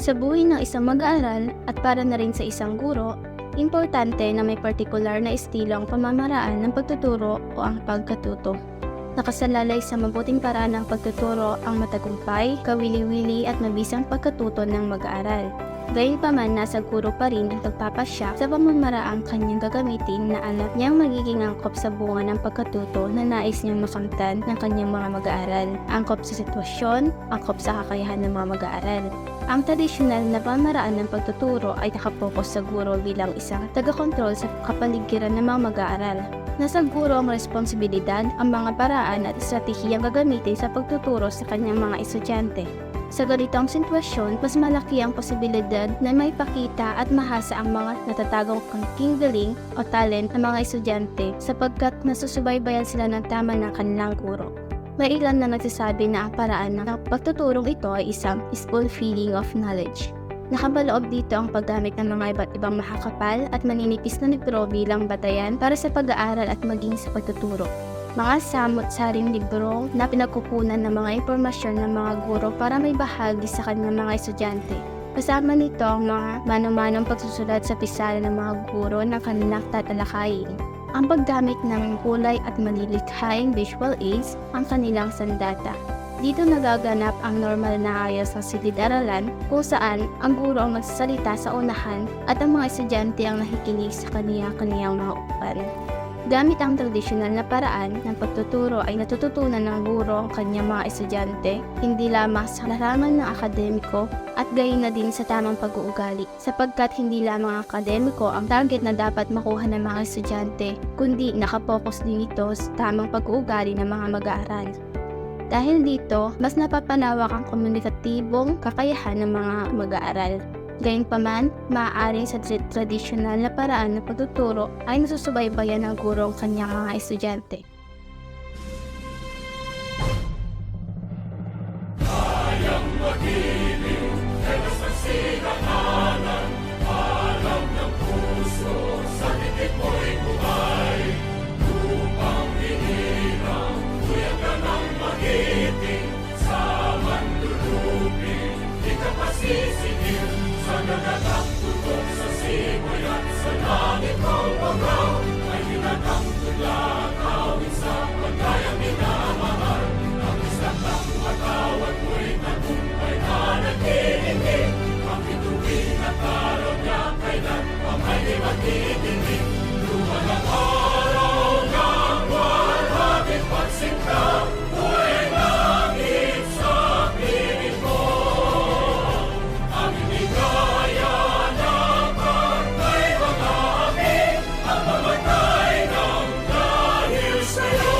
Sa buhay ng isang mag-aaral at para na rin sa isang guro, importante na may partikular na estilo ang pamamaraan ng pagtuturo o ang pagkatuto. Nakasalalay sa mabuting paraan ng pagtuturo ang matagumpay, kawili-wili at mabisang pagkatuto ng mag-aaral. Gayunpaman, nasa guro pa rin ang pagpapasya sa pamamaraang kanyang gagamitin na anak niyang magiging angkop sa bunga ng pagkatuto na nais niyang makamtan ng kanyang mga mag-aaral. Angkop sa sitwasyon, angkop sa kakayahan ng mga mag-aaral. Ang tradisyonal na pamaraan ng pagtuturo ay nakapokus sa guro bilang isang taga-kontrol sa kapaligiran ng mga mag-aaral. Nasa guro ang responsibilidad, ang mga paraan at estratehiyang gagamitin sa pagtuturo sa kanyang mga estudyante. Sa ganitong sitwasyon, mas malaki ang posibilidad na may pakita at mahasa ang mga natatagong angking galing o talent ng mga estudyante sapagkat nasusubaybayan sila ng tama ng kanilang guro. May ilan na nagsasabi na ang paraan ng pagtuturong ito ay isang full feeling of knowledge. Nakabaloob dito ang paggamit ng mga iba't ibang makakapal at maninipis na libro bilang batayan para sa pag-aaral at maging sa pagtuturo. Mga samot-saring libro na pinagkukunan ng mga impormasyon ng mga guro para may bahagi sa kanyang mga estudyante. Kasama nito ang mga mano-manong pagsusulat sa pisalan ng mga guro na kanilang tatalakayin. Ang paggamit ng kulay at malilikhaing visual aids ang kanilang sandata. Dito nagaganap ang normal na ayos sa silid-aralan kung saan ang guro ang magsasalita sa unahan at ang mga estudyante ang nakikinig sa kaniyang mga upan. Gamit ang tradisyonal na paraan ng pagtuturo ay natututunan ng guro ang kanyang mga estudyante, hindi lamang sa larangan ng akademiko at gayon na din sa tamang pag-uugali, sapagkat hindi lamang akademiko ang target na dapat makuha ng mga estudyante, kundi nakapokus din ito sa tamang pag-uugali ng mga mag-aaral. Dahil dito, mas napapanawak ang komunikatibong kakayahan ng mga mag-aaral. Gayunpaman, maaaring sa tradisyonal na paraan ng pagtuturo ay nasusubaybayan ng guro ang kanyang mga estudyante. Kayang magiliw, pero sa sinakanan, alam ng puso, sa titik mo'y buhay. Lupang hinirang, tuyag ka ng magiting, sa mandulupin, di ka pasisingil. Sa nagagang tutok sa simoy at sa langit ng bagaw, ay hinatang tula, kawin sa pagkayang minamahal. Ang isang ng matawad mo'y tagumpay na nag-iingin. Ang bituin at araw niya kailan ang ay di magtitingin. Luma ng araw ng walhati pagsinta, buhay langit sa piling ko. Ang hindi kaya ng pagkay mga api, ang mamatay ng dahil sa'yo.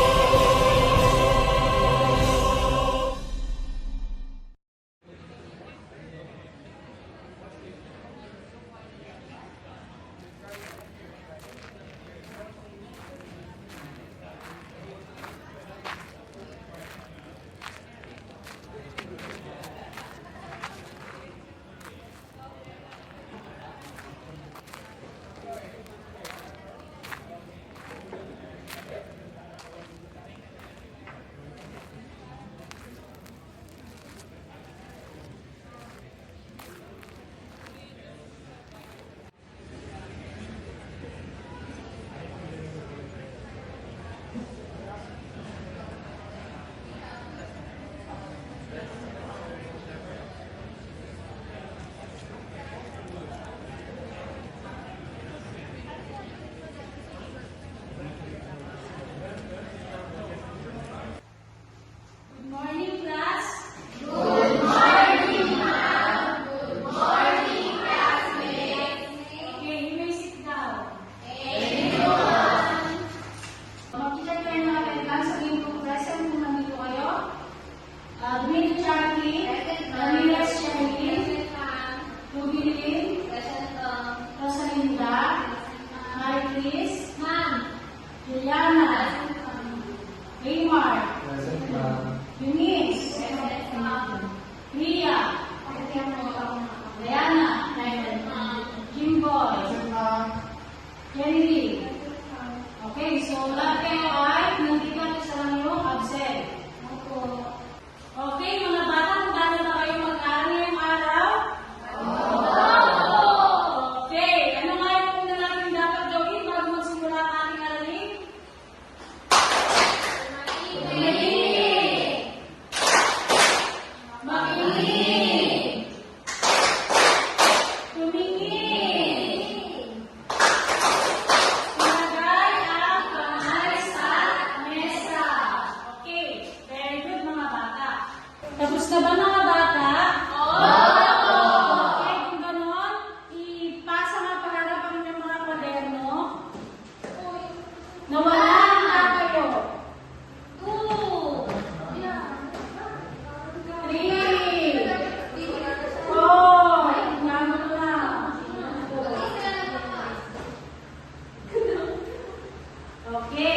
Okay, so lahat kayo ay nandito at isa lang yung absent. Okay, mga bata, kung gano'n na kayo mag-aaral ngayong araw? Nawala na kayo. 2, 3, 4, naman na. Okay.